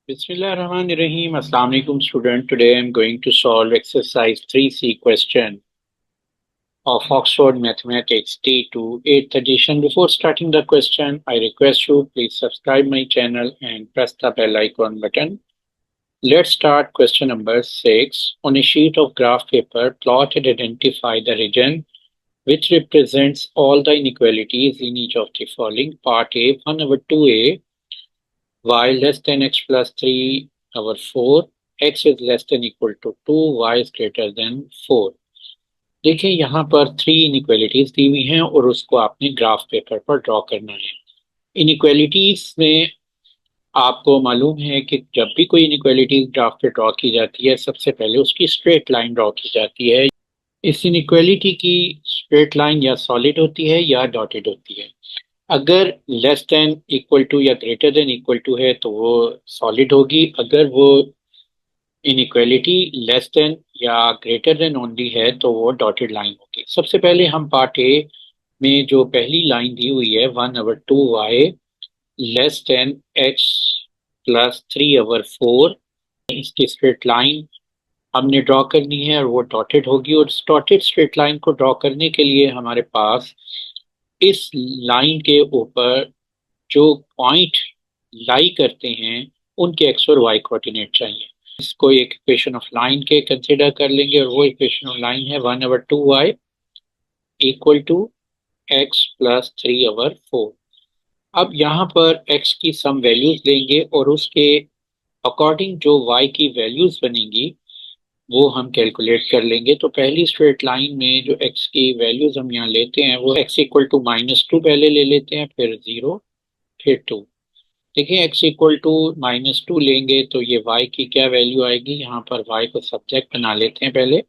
Bismillahirrahmanirrahim. Assalamu alaikum student. Today I am going to solve exercise 3C question of Oxford Mathematics T2 8th edition. Before starting the question, I request you please subscribe my channel and press the bell icon button. Let's start question number 6. On a sheet of graph paper, plot and identify the region which represents all the inequalities in each of the following. Part A, 1/2a, y less than x plus 3/4, x is less than equal to 2, y is greater than 4. देखिए यहाँ पर 3 inequalities दी हुई हैं और उसको आपने graph paper पर draw करना है। इनइक्वालिटीज में आपको मालूम है कि जब भी कोई इनइक्वालिटीज ग्राफ पे ड्रॉ की जाती है, सबसे पहले उसकी स्ट्रेट लाइन ड्रॉ की जाती है। इस इनइक्वालिटी की स्ट्रेट लाइन या सॉलिड होती है या डॉटेड होती है। अगर लेस देन इक्वल टू या ग्रेटर देन इक्वल टू है तो वो सॉलिड होगी। अगर वो इनइक्वालिटी लेस देन या ग्रेटर देन ओनली है तो वो डॉटेड लाइन होगी। सबसे पहले हम पार्ट ए में जो पहली लाइन दी हुई है 1/2y less than x plus 3/4, इसकी स्ट्रेट लाइन हमने ड्रॉ करनी है और वो डॉटेड होगी। और डॉटेड स्ट्रेट लाइन को ड्रॉ करने के लिए हमारे पास इस लाइन के ऊपर जो पॉइंट लाई करते हैं उनके एक्स और वाई कोऑर्डिनेट चाहिए। इसको एक इक्वेशन ऑफ लाइन के कंसिडर कर लेंगे और वो इक्वेशन ऑफ लाइन है 1/2y equal to x plus 3/4। अब यहाँ पर x की सम वैल्यूज लेंगे और उसके अकॉर्डिंग जो y की वैल्यूज बनेंगी वो हम कैलकुलेट कर लेंगे। तो पहली स्ट्रेट लाइन में जो x की वैल्यूज हम यहाँ लेते हैं वो x इक्वल टू -2 पहले ले लेते हैं, फिर 0, फिर 2। देखिए x इक्वल टू -2 लेंगे तो ये y की क्या वैल्यू आएगी, यहाँ पर y को सब्जेक्ट बना लेते हैं पहले।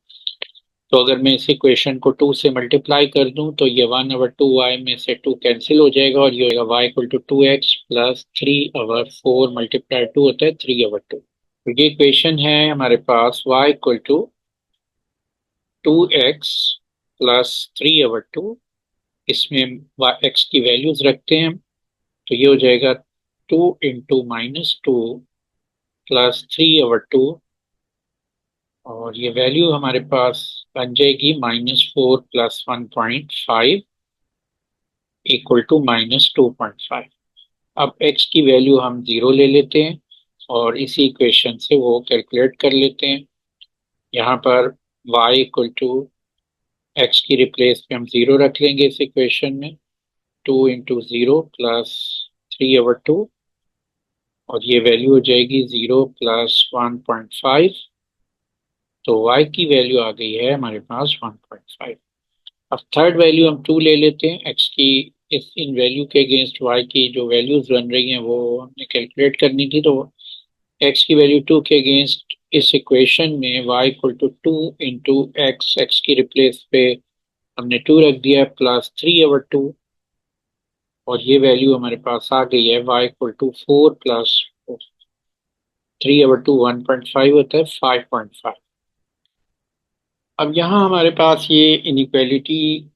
तो अगर मैं इस इक्वेशन को 2 से मल्टीप्लाई कर दूं तो ये 1/2y में से 2 कैंसिल हो जाएगा और ये होगा y equal to 2x plus 3/4 multiply 2 होता है 3/2। तो ये इक्वेशन है हमारे पास y equal to 2x plus 3/2। इसमें x की वैल्यूज रखते हैं तो ये हो जाएगा 2 इंटू -2 प्लस 3/2 और ये वैल्यू हमारे पास बन जाएगी -4 प्लस 1.5 इक्वल टू -2.5। अब x की वैल्यू हम 0 ले लेते हैं और इसी इक्वेशन से वो कैलकुलेट कर लेते हैं। यहाँ पर y इक्वल टू x की रिप्लेस पे हम 0 रख लेंगे इस इक्वेशन में, 2 इंटू 0 प्लस 3/2 और ये वैल्यू हो जाएगी 0 प्लस 1.5। तो y की वैल्यू आ गई है हमारे पास 1.5। अब थर्ड वैल्यू हम 2 ले लेते हैं। x की इस इन वैल्यू के अगेंस्ट y की जो वैल्यूज बन रही हैं वो हमने कैलकुलेट करनी थी। तो x की वैल्यू 2 के अगेंस्ट इस इक्वेशन में y equal to 2 into x की रिप्लेस पे हमने 2 रख दिया प्लस 3/2 और ये वैल्यू हमारे पास आ गई है y इक्वल टू 4 प्लस 3/2 1.5 होता है 5.5। अब यहाँ हमारे पास ये inequality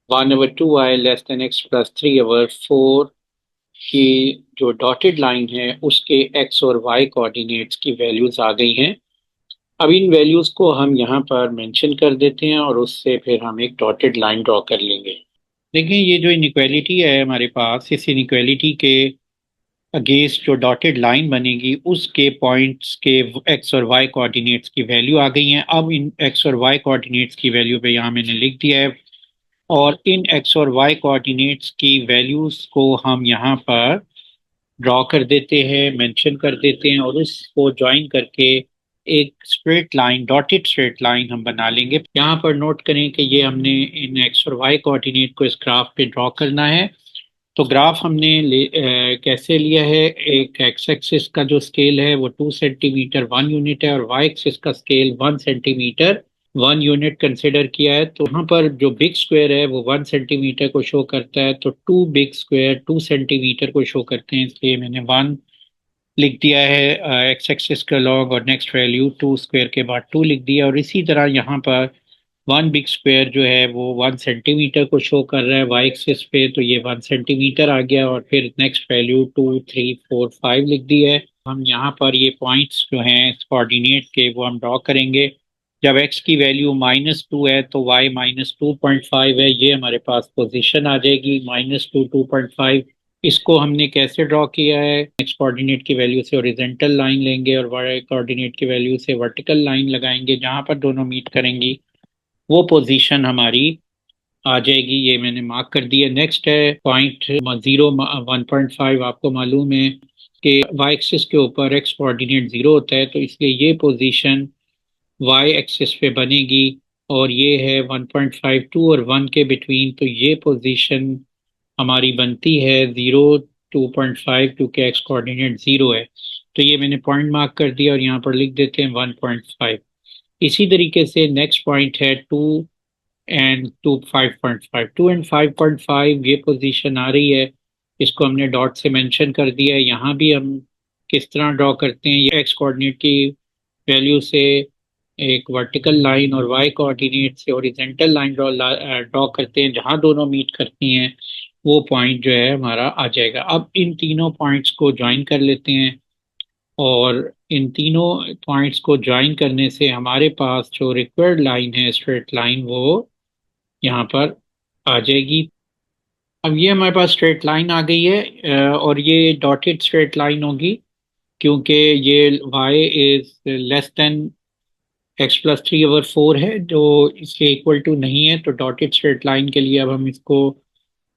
1/2y less than x plus 3/4 की जो डॉटेड लाइन है उसके x और y कोऑर्डिनेट्स की वैल्यूज आ गई हैं। अब इन वैल्यूज को हम यहाँ पर मेंशन कर देते हैं और उससे फिर हम एक डॉटेड लाइन ड्रॉ कर लेंगे। देखिए ये जो इनइक्वालिटी है हमारे पास, इस इनइक्वालिटी के अगेंस्ट जो डॉटेड लाइन बनेगी उसके पॉइंट्स के एक्स और वाई कोऑर्डिनेट्स की वैल्यू आ गई हैं। अब इन एक्स और वाई कोऑर्डिनेट्स की वैल्यू पे यहाँ मैंने लिख दिया है और इन एक्स और वाई कोऑर्डिनेट्स की वैल्यूज को हम यहाँ पर ड्रॉ कर देते हैं, मेंशन कर देते हैं और उसको ज्वाइन करके एक straight line, dotted straight line हम बना लेंगे। यहाँ पर नोट करें कि ये हमने इन एक्स और वाई कोऑर्डिनेट को इस ग्राफ पे ड्रॉ करना है। तो ग्राफ हमने कैसे लिया है, एक एक्स एक्सिस का जो स्केल है वो 2 सेंटीमीटर 1 यूनिट है और वाई एक्सिस का स्केल 1 सेंटीमीटर 1 यूनिट कंसिडर किया है। तो यहाँ पर जो बिग स्क्वायर है वो 1 सेंटीमीटर को शो करता है, तो 2 बिग स्क्वायर 2 सेंटीमीटर को शो करते हैं, इसलिए मैंने 1 लिख दिया है एक्स एक्सिस का लॉग और नेक्स्ट वैल्यू 2 स्क्वायर के बाद 2 लिख दिया। और इसी तरह यहाँ पर वन बिग स्क्वायर जो है वो 1 सेंटीमीटर को शो कर रहा है वाई एक्सिस पे, तो ये 1 सेंटीमीटर आ गया। और फिर नेक्स्ट वैल्यू 2, 3, 4, 5 लिख दी है। हम यहाँ पर ये पॉइंट्स जो हैं कोऑर्डिनेट के वो हम ड्रॉ करेंगे। जब x की वैल्यू -2 है तो y -2.5 है, ये हमारे पास पोजीशन आ जाएगी -2, 2.5। इसको हमने कैसे ड्रॉ किया है, एक्स कोऑर्डिनेट की वैल्यू से ओरिजेंटल लाइन लेंगे और वाई कोऑर्डिनेट की वैल्यू से वर्टिकल लाइन लगाएंगे, जहां पर दोनों मीट करेंगी वो पोजीशन हमारी आ जाएगी। ये मैंने मार्क कर दिया। नेक्स्ट है पॉइंट 1.5। आपको मालूम है कि वाई एक्सिस के ऊपर एक्स कोऑर्डिनेट 0 होता है, तो इसलिए ये पोजीशन वाई एक्सिस पे बनेगी। और ये है 1.52 और 1 के बिटवीन, तो ये पोजीशन हमारी बनती है 0, 2.5, क्योंकि एक्स कोऑर्डिनेट 0 है। तो ये मैंने पॉइंट मार्क कर दिया और यहाँ पर लिख देते हैं 1.5। इसी तरीके से नेक्स्ट पॉइंट है 2 एंड 5.5। ये पोजीशन आ रही है, इसको हमने डॉट से मेंशन कर दिया है। यहाँ भी हम किस तरह ड्रॉ करते हैं, ये एक्स कोऑर्डिनेट की वैल्यू से एक वर्टिकल लाइन और वाई कोऑर्डिनेट से हॉरिजॉन्टल लाइन ड्रॉ करते हैं, जहां दोनों मीट करती हैं वो पॉइंट जो है हमारा आ जाएगा। अब इन तीनों पॉइंट्स को ज्वाइन कर लेते हैं और इन तीनों पॉइंट्स को ज्वाइन करने से हमारे पास जो रिक्वायर्ड लाइन है, स्ट्रेट लाइन, वो यहाँ पर आ जाएगी। अब ये हमारे पास स्ट्रेट लाइन आ गई है और ये डॉटेड स्ट्रेट लाइन होगी, क्योंकि ये y is less then x+3/4 है, जो इसके इक्वल टू नहीं है। तो डॉटेड स्ट्रेट लाइन के लिए अब हम इसको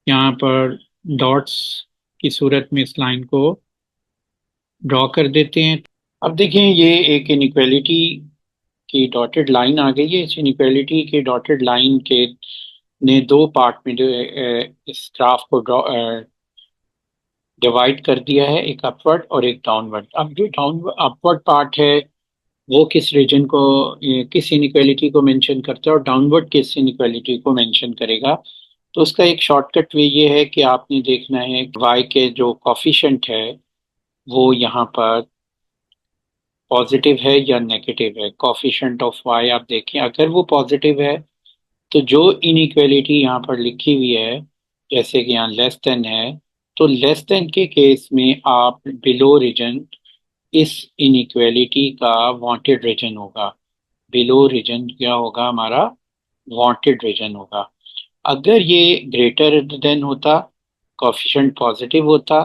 यहाँ पर डॉट्स की सूरत में इस लाइन को ड्रॉ कर देते हैं। अब देखें, ये एक इनइक्वालिटी की डॉटेड लाइन आ गई है। इस इनइक्वालिटी के डॉटेड लाइन के ने दो पार्ट में इस ग्राफ को डिवाइड कर दिया है, एक अपवर्ड और एक डाउनवर्ड। अब जो अपवर्ड पार्ट है वो किस रीजन को, किस इनइक्वालिटी को मेंशन करता है, और डाउनवर्ड किस इनइक्वालिटी को मेंशन करेगा। तो उसका एक शॉर्टकट वे ये है कि आपने देखना है y के जो कॉफिशेंट है वो यहाँ पर पॉजिटिव है या नेगेटिव है। कॉफिशेंट ऑफ y आप देखें, अगर वो पॉजिटिव है तो जो इनइक्वालिटी यहाँ पर लिखी हुई है, जैसे कि यहाँ लेस देन है, तो लेस देन के केस में आप बिलो रीजन इस इनइक्वालिटी का वांटेड रीजन होगा। बिलो रीजन क्या होगा हमारा, वांटेड रीजन होगा। अगर ये ग्रेटर देन होता, कोफिशिएंट पॉजिटिव होता,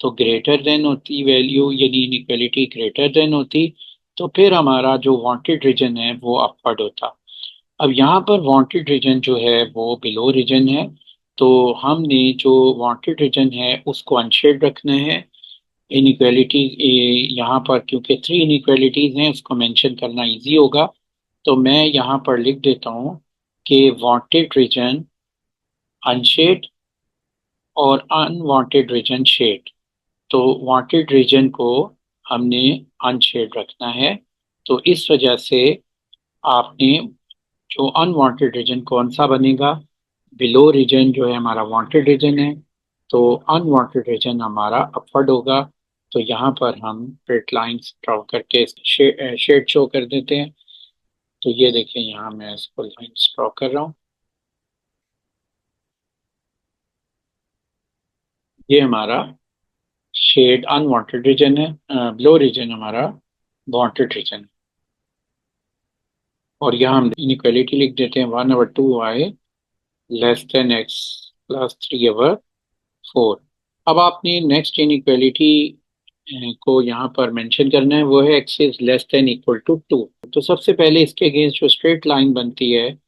तो ग्रेटर देन होती वैल्यू, यानी इनइक्वालिटी ग्रेटर देन होती, तो फिर हमारा जो वांटेड रीजन है वो अपवर्ड होता। अब यहाँ पर वांटेड रीजन जो है वो बिलो रीजन है, तो हमने जो वांटेड रीजन है उसको अनशेड रखना है। इनइक्वालिटी यहाँ पर क्योंकि 3 इनइक्वालिटीज हैं, उसको मेंशन करना इजी होगा, तो मैं यहाँ पर लिख देता हूँ कि वांटेड रीजन अनशेड और अनवांटेड रीजन शेड। तो वांटेड रीजन को हमने अनशेड रखना है, तो इस वजह से आपने जो अनवांटेड रीजन कौन सा बनेगा, बिलो रीजन जो है हमारा वांटेड रीजन है, तो अनवांटेड रीजन हमारा अपवर्ड होगा। तो यहाँ पर हम स्ट्रेट लाइंस ड्रॉ करके शेड शो कर देते हैं। तो ये देखें, यहाँ मैं इसको लाइंस ड्रॉ कर रहा हूँ। ये हमारा शेड अनवांटेड रीजन है, बिलो रीजन हमारा वांटेड रीजन। और यहाँ हम इनइक्वालिटी लिख देते हैं 1/2y लेस देन x+3/4। अब आपने नेक्स्ट इनइक्वालिटी को यहाँ पर मेंशन करना है, वो है x is less than equal to 2। तो सबसे पहले इसके अगेंस्ट जो स्ट्रेट लाइन बनती है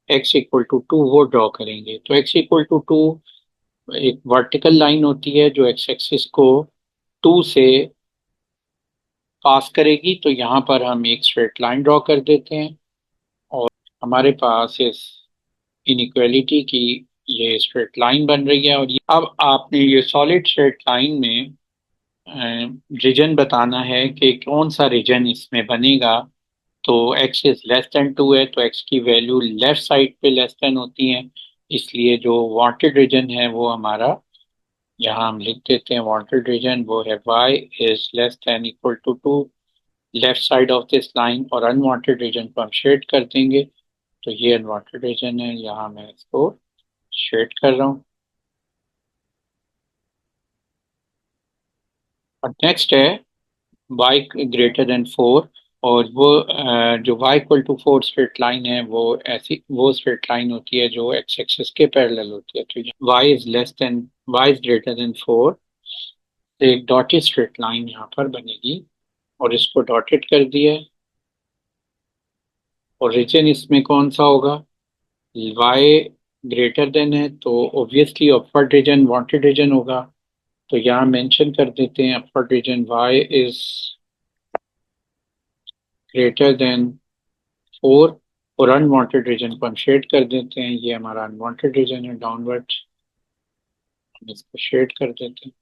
x इक्वल टू 2, वो ड्रॉ करेंगे। तो x इक्वल टू 2 एक वर्टिकल लाइन होती है जो x एक्सिस को 2 से पास करेगी। तो यहाँ पर हम एक स्ट्रेट लाइन ड्रॉ कर देते हैं और हमारे पास इस इनइक्वालिटी की ये स्ट्रेट लाइन बन रही है। और अब आपने ये सॉलिड स्ट्रेट लाइन में रीजन बताना है कि कौन सा रीजन इसमें बनेगा। तो x इज लेस देन 2 है, तो x की वैल्यू लेफ्ट साइड पे लेस देन होती है, इसलिए जो वांटेड रीजन है वो हमारा यहाँ हम लिख देते हैं। वांटेड रीजन वो है y is less than equal to 2, left side of this line, और अनवांटेड रीजन को हम शेड कर देंगे। तो ये अनवांटेड रीजन है, यहाँ मैं इसको शेड कर रहा हूँ। और नेक्स्ट है y ग्रेटर देन 4, और वो जो y equal to 4 straight line है वो ऐसी वो स्ट्रेट लाइन होती है जो x एक्सिस के पैरेलल होती है। तो y is less then y is greater than 4, तो एक डॉटेड स्ट्रेट लाइन यहाँ पर बनेगी और इसको डॉटेड कर दिया है। और रीजन इसमें कौन सा होगा, y ग्रेटर देन है तो obviously upward region wanted region होगा। तो यहाँ मेंशन कर देते हैं upward region y is greater than 4, और अनवांटेड रीजन को हम शेड कर देते हैं। ये हमारा अनवांटेड रीजन है डाउनवर्ड, हम इसको शेड कर देते हैं।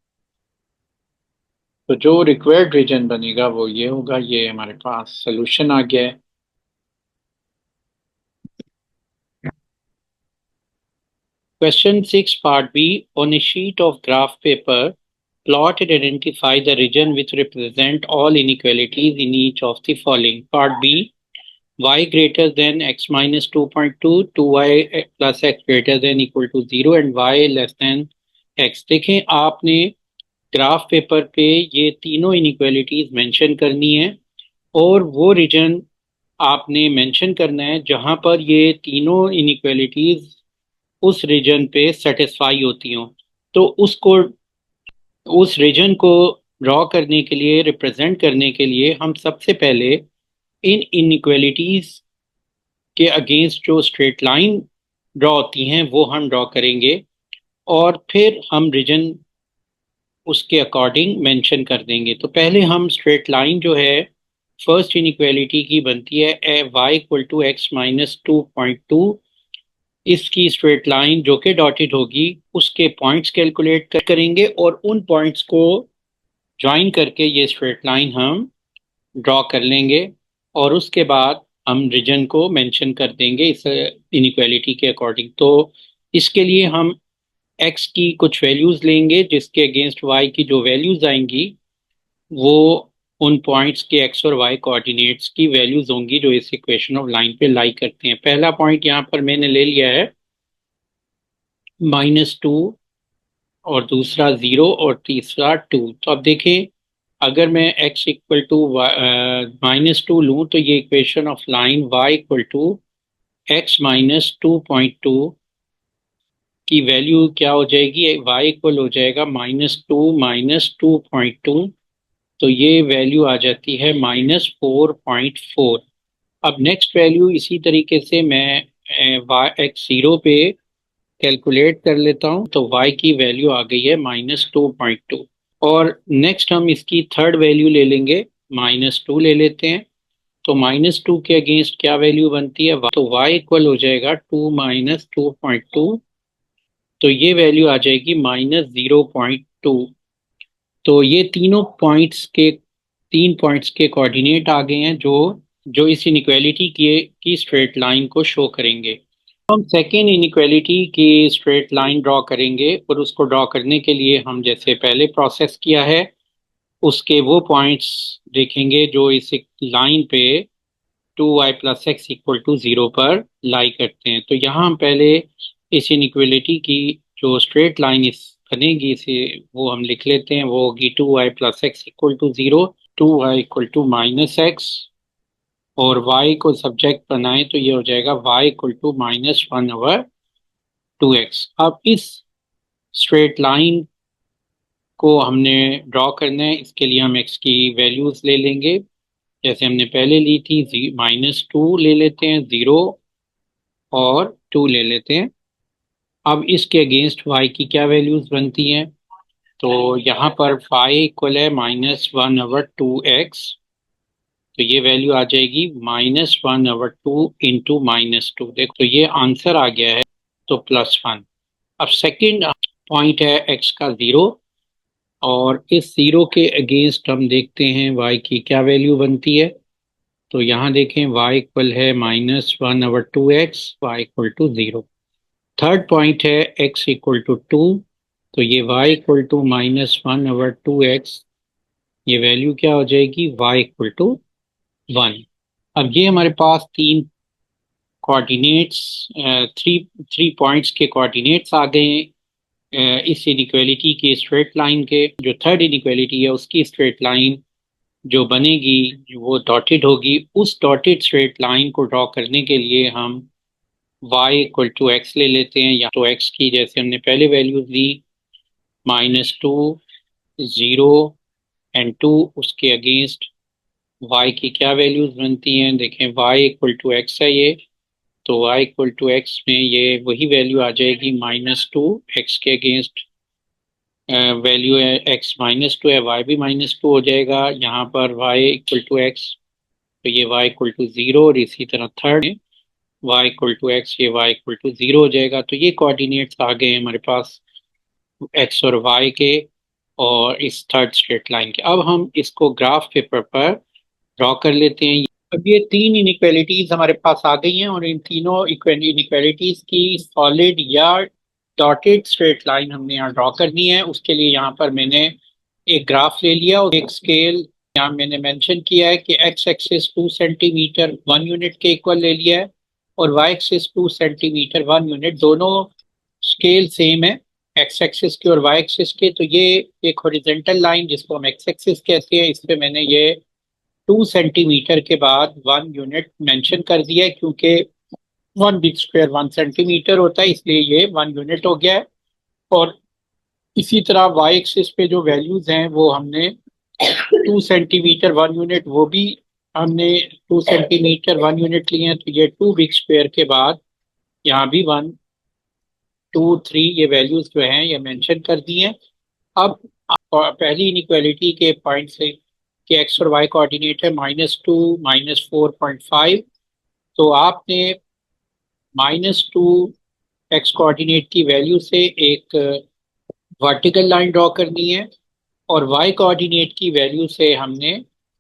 तो जो रिक्वायर्ड रीजन बनेगा वो ये होगा। ये हमारे पास सोल्यूशन आ गया है। Question 6 Part B. On a sheet of graph paper, plot and identify the region which represent all inequalities in each of the following. Part B. Y greater than x minus 2.2, 2y plus x greater than equal to 0 and y less than x. देखें आपने graph paper पे ये तीनों inequalities mention करनी है और वो reason आपने मेंशन करना है जहां पर ये तीनों इनइक्वालिटीज उस रीजन पे सेटिस्फाई होती हों। तो उसको उस रीजन को ड्रॉ करने के लिए, रिप्रेजेंट करने के लिए हम सबसे पहले इन इनइक्वालिटीज के अगेंस्ट जो स्ट्रेट लाइन ड्रॉ होती हैं वो हम ड्रॉ करेंगे और फिर हम रीजन उसके अकॉर्डिंग मेंशन कर देंगे। तो पहले हम स्ट्रेट लाइन जो है फर्स्ट इनइक्वालिटी की बनती है y equal to x minus 2.2। इसकी स्ट्रेट लाइन जो कि डॉटेड होगी उसके पॉइंट्स कैलकुलेट करेंगे और उन पॉइंट्स को ज्वाइन करके ये स्ट्रेट लाइन हम ड्रॉ कर लेंगे और उसके बाद हम रीजन को मेंशन कर देंगे इस इनइक्वालिटी के अकॉर्डिंग। तो इसके लिए हम x की कुछ वैल्यूज लेंगे जिसके अगेंस्ट y की जो वैल्यूज आएंगी वो उन पॉइंट्स के x और y कोऑर्डिनेट्स की वैल्यूज होंगी जो इस इक्वेशन ऑफ लाइन पे लाई करते हैं। पहला पॉइंट यहाँ पर मैंने ले लिया है -2, और दूसरा 0 और तीसरा 2। तो अब देखें अगर मैं x इक्वल टू -2 लूँ तो ये equation of line y equal to x minus 2.2 की वैल्यू क्या हो जाएगी, y इक्वल हो जाएगा -2 -2.2। तो ये वैल्यू आ जाती है -4.4। अब नेक्स्ट वैल्यू इसी तरीके से मैं x0 पे कैलकुलेट कर लेता हूँ तो y की वैल्यू आ गई है -2.2। और नेक्स्ट हम इसकी थर्ड वैल्यू ले लेंगे, -2 ले लेते हैं। तो -2 के अगेंस्ट क्या वैल्यू बनती है, तो y इक्वल हो जाएगा 2 माइनस 2.2। तो ये वैल्यू आ जाएगी -0.2। तो ये तीन पॉइंट्स के कोऑर्डिनेट आ गए हैं जो जो इस इनइक्वालिटी की स्ट्रेट लाइन को शो करेंगे। हम सेकेंड इनइक्वालिटी की स्ट्रेट लाइन ड्रॉ करेंगे और उसको ड्रॉ करने के लिए हम जैसे पहले प्रोसेस किया है उसके वो पॉइंट्स देखेंगे जो इस लाइन पे 2y plus x equal to 0 पर लाई करते हैं। तो यहाँ हम पहले इस इनइक्वालिटी की जो स्ट्रेट लाइन इस बनेगी इसे वो हम लिख लेते हैं। वो होगी 2y plus x equal to 0, 2y equal to minus x, और y को सब्जेक्ट बनाए तो ये हो जाएगा y इक्वल टू -1/2x। अब इस स्ट्रेट लाइन को हमने ड्रॉ करना है, इसके लिए हम x की वैल्यूज ले लेंगे जैसे हमने पहले ली थी। -2 ले लेते हैं, 0 और 2 ले लेते हैं। अब इसके अगेंस्ट y की क्या वैल्यूज बनती हैं, तो यहाँ पर y इक्वल है -1/2x। तो ये वैल्यू आ जाएगी -1/2 इंटू -2। देखो तो ये आंसर आ गया है, तो +1। अब सेकंड पॉइंट है x का 0, और इस 0 के अगेंस्ट हम देखते हैं y की क्या वैल्यू बनती है। तो यहाँ देखें y इक्वल है -1/2x, y equal to 0। Third point है x इक्वल टू 2, तो ये y इक्वल टू -1/2x, ये वैल्यू क्या हो जाएगी y इक्वल टू 1। अब ये हमारे पास तीन कोऑर्डिनेट्स थ्री थ्री पॉइंट्स के कोऑर्डिनेट्स आ गए हैं इस इनइक्वालिटी के स्ट्रेट लाइन के। जो थर्ड इनइक्वालिटी है उसकी स्ट्रेट लाइन जो बनेगी वो डॉटेड होगी। उस डॉटेड स्ट्रेट लाइन को ड्रॉ करने के लिए हम y इक्वल टू एक्स ले लेते हैं, या तो x की जैसे हमने पहले वैल्यूज ली -2, 0 एंड 2, उसके अगेंस्ट y की क्या वैल्यूज बनती हैं। देखें y इक्वल टू एक्स है ये, तो y इक्वल टू एक्स में ये वही वैल्यू आ जाएगी -2, x के अगेंस्ट वैल्यू है x -2 है, y भी -2 हो जाएगा। यहाँ पर y इक्वल टू एक्स, तो ये y इक्वल टू 0, और इसी तरह third y equal to x, ये y इक्वल टू 0 हो जाएगा। तो ये कोऑर्डिनेट्स आ गए हमारे पास x और y के और इस थर्ड स्ट्रेट लाइन के। अब हम इसको ग्राफ पेपर पर ड्रॉ कर लेते हैं। अब ये तीन इनइक्वालिटीज हमारे पास आ गई हैं और इन तीनों इनइक्वालिटीज की सॉलिड या डॉटेड स्ट्रेट लाइन हमने यहाँ ड्रॉ करनी है। उसके लिए यहाँ पर मैंने एक ग्राफ ले लिया और एक स्केल यहाँ मैंने मेंशन किया है कि एक्स एक्सिस 2 सेंटीमीटर 1 यूनिट के इक्वल ले लिया है और वाई एक्सिस 2 सेंटीमीटर 1 यूनिट, दोनों स्केल सेम है एक्स एक्सिस के और वाई एक्सिस के। तो ये एक हॉरिजॉन्टल लाइन जिसको हम एक्स एक्सिस कहते हैं, इस पे मैंने ये 2 सेंटीमीटर के बाद 1 यूनिट मेंशन कर दिया है, क्योंकि 1 बिग स्क्वायर 1 सेंटीमीटर होता है, इसलिए ये 1 यूनिट हो गया है। और इसी तरह वाई एक्सिस पे जो वैल्यूज हैं वो हमने 2 सेंटीमीटर 1 यूनिट, वो भी हमने 2 सेंटीमीटर 1 यूनिट लिए हैं। तो ये 2 बिग स्क्वायर के बाद यहाँ भी 1 2 3 ये वैल्यूज जो हैं ये मेंशन कर दी हैं। अब पहली इनइक्वालिटी के पॉइंट से कि एक्स और वाई कोऑर्डिनेट है -2 -4.5, तो आपने -2 एक्स कोऑर्डिनेट की वैल्यू से एक वर्टिकल लाइन ड्रॉ करनी है और वाई कोऑर्डिनेट की वैल्यू से हमने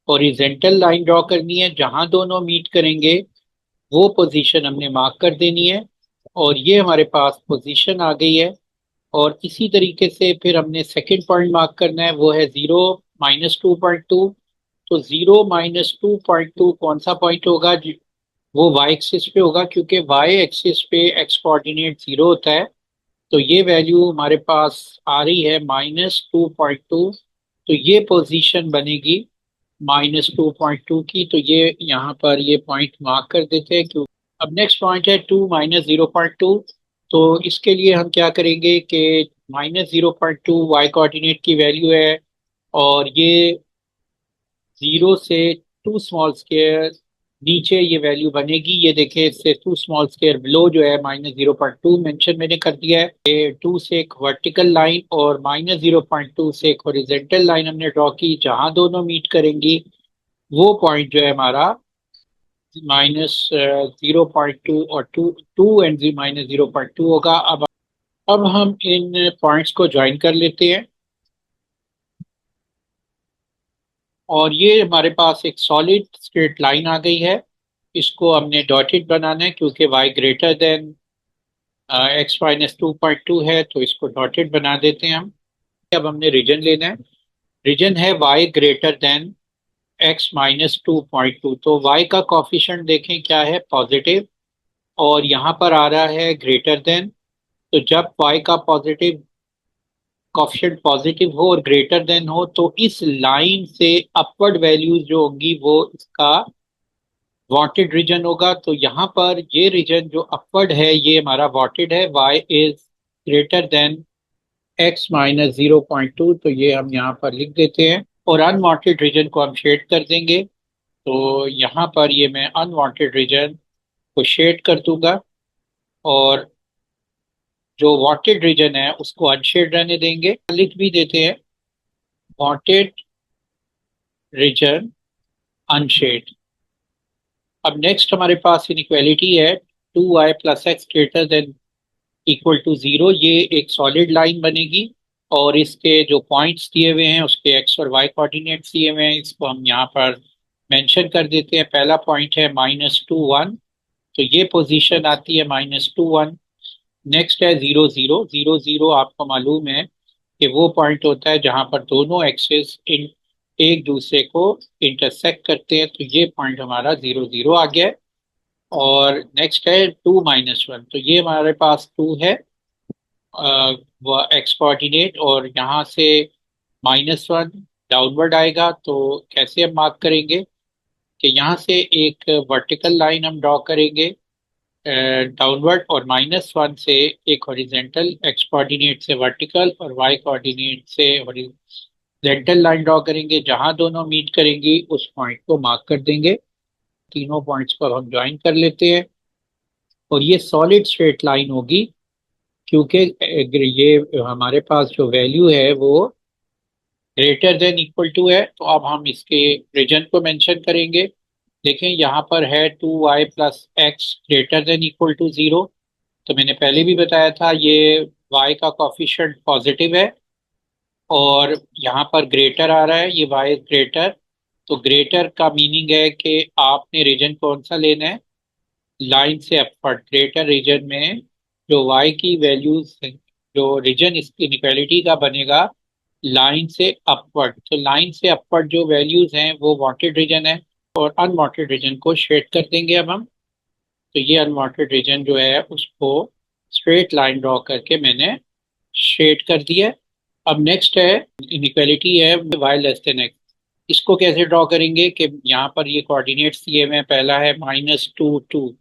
हॉरिजॉन्टल लाइन ड्रॉ करनी है। जहां दोनों मीट करेंगे वो पोजीशन हमने मार्क कर देनी है और ये हमारे पास पोजीशन आ गई है। और इसी तरीके से फिर हमने सेकंड पॉइंट मार्क करना है, वो है 0 -2.2। तो 0 -2.2 कौन सा पॉइंट होगा वो वाई एक्सिस पे होगा, क्योंकि वाई एक्सिस पे एक्स कोऑर्डिनेट 0 होता है। तो ये वैल्यू हमारे पास आ रही है -2.2, तो ये पोजीशन बनेगी -2.2 की। तो ये यहाँ पर ये पॉइंट मार्क कर देते हैं। क्यों, अब नेक्स्ट पॉइंट है 2 -0.2। तो इसके लिए हम क्या करेंगे कि -0.2 वाई कोऑर्डिनेट की वैल्यू है और ये 0 से 2 स्मॉल स्क्वायर नीचे ये वैल्यू बनेगी। ये देखिए इससे 2 स्मॉल स्क्वायर बिलो जो है -0.2 मेंशन मैंने कर दिया है। ये 2 से एक वर्टिकल लाइन और -0.2 से एक हॉरिजॉन्टल लाइन हमने ड्रॉ की, जहां दोनों मीट करेंगी वो पॉइंट जो है हमारा -0.2 और 2 एंड -0.2 होगा। अब हम इन पॉइंट्स को ज्वाइन कर लेते हैं और ये हमारे पास एक सॉलिड स्ट्रेट लाइन आ गई है। इसको हमने डॉटेड बनाना है क्योंकि y ग्रेटर देन x -2.2 है, तो इसको डॉटेड बना देते हैं हम। अब हमने रीजन लेना है, रीजन है y ग्रेटर देन x -2.2। तो y का कॉफिशेंट देखें क्या है, पॉजिटिव, और यहाँ पर आ रहा है ग्रेटर देन। तो जब y का पॉजिटिव कॉफिशेंट पॉजिटिव हो और ग्रेटर देन हो तो इस लाइन से अपवर्ड वैल्यूज जो होंगी वो इसका वांटेड रीजन होगा। तो यहाँ पर ये रीजन जो अपवर्ड है ये हमारा वांटेड है, y is greater then x -0.2। तो ये हम यहाँ पर लिख देते हैं और अनवांटेड रीजन को हम शेड कर देंगे। तो यहाँ पर ये मैं अनवांटेड रीजन को शेड कर दूंगा और जो वांटेड रीजन है उसको अनशेड रहने देंगे। लिख भी देते हैं वांटेड रीजन अनशेड। अब नेक्स्ट हमारे पास इनइक्वालिटी है 2y plus x greater than equal to 0। ये एक सॉलिड लाइन बनेगी और इसके जो पॉइंट्स दिए हुए हैं उसके एक्स और वाई कोऑर्डिनेट्स दिए हुए हैं, इसको हम यहाँ पर मेंशन कर देते हैं। पहला पॉइंट है -2 1, तो ये पोजीशन आती है -2 1। नेक्स्ट है 0 0 0 0, आपको मालूम है कि वो पॉइंट होता है जहां पर दोनों एक्सिस एक दूसरे को इंटरसेक्ट करते हैं। तो ये पॉइंट हमारा 0 0 आ गया है। और नेक्स्ट है 2 - 1, तो ये हमारे पास 2 है वह एक्स कोऑर्डिनेट, और यहाँ से -1 डाउनवर्ड आएगा। तो कैसे हम मार्क करेंगे कि यहाँ से एक वर्टिकल लाइन हम ड्रॉ करेंगे डाउनवर्ड, और -1 से एक हॉरिजेंटल एक्स कोऑर्डिनेट से वर्टिकल और वाई कोऑर्डिनेट से हॉरिजेंटल लाइन ड्रॉ करेंगे। जहां दोनों मीट करेंगी उस पॉइंट को मार्क कर देंगे। तीनों पॉइंट्स को हम ज्वाइन कर लेते हैं और ये सॉलिड स्ट्रेट लाइन होगी, क्योंकि ये हमारे पास जो वैल्यू है वो ग्रेटर देन इक्वल टू है। तो अब हम इसके रीजन को मेंशन करेंगे। देखें यहाँ पर है 2y+x greater than equal to 0। तो मैंने पहले भी बताया था ये y का कॉफिशिएंट पॉजिटिव है, और यहाँ पर ग्रेटर आ रहा है, ये y ग्रेटर। तो ग्रेटर का मीनिंग है कि आपने रीजन कौन सा लेना है, लाइन से अपवर्ड। ग्रेटर रीजन में जो y की वैल्यूज, जो रीजन इस इनइक्वालिटी का बनेगा लाइन से अपवर्ड। तो लाइन से अपवर्ड जो वैल्यूज हैं वो वांटेड रीजन है, और अनवांटेड रीजन को शेड कर देंगे अब हम। तो ये अनवांटेड रीजन जो है उसको स्ट्रेट लाइन ड्रॉ करके मैंने शेड कर दिया। अब नेक्स्ट है इनइक्वालिटी है y x। इसको कैसे ड्रॉ करेंगे कि यहाँ पर ये कोऑर्डिनेट्स दिए हुए हैं। पहला है -2 2,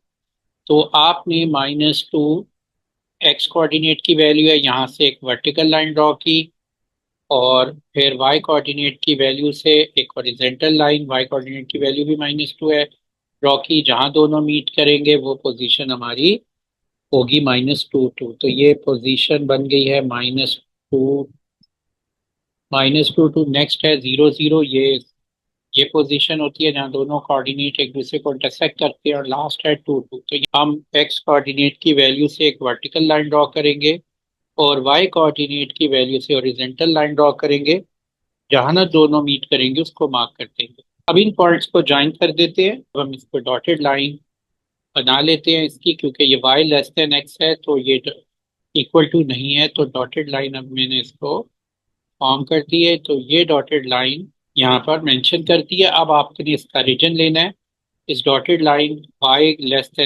तो आपने -2 एक्स कोऑर्डिनेट की वैल्यू है, यहाँ से एक वर्टिकल लाइन ड्रॉ की, और फिर वाई कोऑर्डिनेट की वैल्यू से एक हॉरिजेंटल लाइन, वाई कोऑर्डिनेट की वैल्यू भी -2 है, ड्रॉ की। जहाँ दोनों मीट करेंगे वो पोजीशन हमारी होगी -2 2। तो ये पोजीशन बन गई है -2 नेक्स्ट है 0 0। ये पोजीशन होती है जहाँ दोनों कोऑर्डिनेट एक दूसरे को इंटरसेक्ट करते हैं, और लास्ट है 2 2। तो हम एक्स कोऑर्डिनेट की वैल्यू से एक वर्टिकल लाइन ड्रॉ करेंगे, और वाई कोऑर्डिनेट की वैल्यू से हॉरिजॉन्टल लाइन ड्रॉ करेंगे। जहां ना दोनों मीट करेंगे उसको मार्क कर देंगे। अब इन पॉइंट्स को ज्वाइन कर देते हैं। अब हम इसको डॉटेड लाइन बना लेते हैं इसकी, क्योंकि ये y x है तो ये इक्वल टू नहीं है। तो डॉटेड लाइन अब मैंने इसको फॉर्म कर दी है। तो ये डॉटेड लाइन यहाँ पर मेंशन कर दी है। अब आपने इसका रीजन लेना है इस डॉटेड लाइन y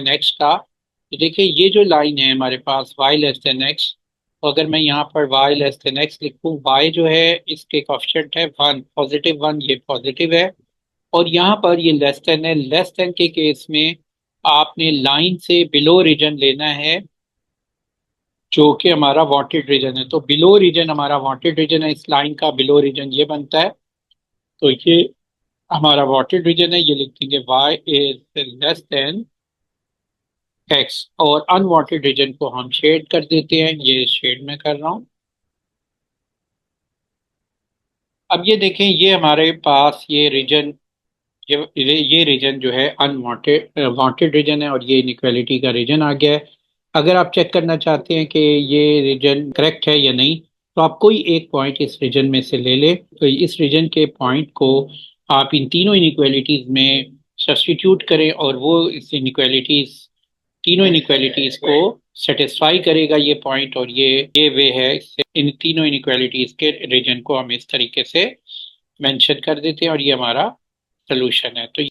x का। तो देखिए ये जो लाइन है हमारे पास y x, तो अगर मैं यहाँ पर y<x लिखूँ, y जो है इसके कोएफिशिएंट है 1, +1, ये पॉजिटिव है। और यहाँ पर ये लेस देन है। लेस देन के केस में आपने लाइन से बिलो रीजन लेना है, जो कि हमारा वांटेड रीजन है। तो बिलो रीजन हमारा वांटेड रीजन है, इस लाइन का बिलो रीजन ये बनता है। तो ये हमारा वांटेड रीजन है, ये लिख देंगे y x। और अनवांटेड रीजन को हम शेड कर देते हैं, ये शेड में कर रहा हूँ। अब ये देखें ये हमारे पास ये रीजन, ये रीजन जो है अनवांटेड वांटेड रीजन है, और ये इनइक्वालिटी का रीजन आ गया है। अगर आप चेक करना चाहते हैं कि ये रीजन करेक्ट है या नहीं, तो आप कोई एक पॉइंट इस रीजन में से ले ले। तो इस रीजन के पॉइंट को आप इन तीनों इनइक्वालिटीज में सब्स्टिट्यूट करें, और वो इस इनइक्वालिटीज, तीनों इनइक्वालिटीज को सेटिस्फाई करेगा ये पॉइंट। और ये वे है, इससे इन तीनों इनइक्वालिटीज के रीजन को हम इस तरीके से मेंशन कर देते हैं, और ये हमारा सोल्यूशन है। तो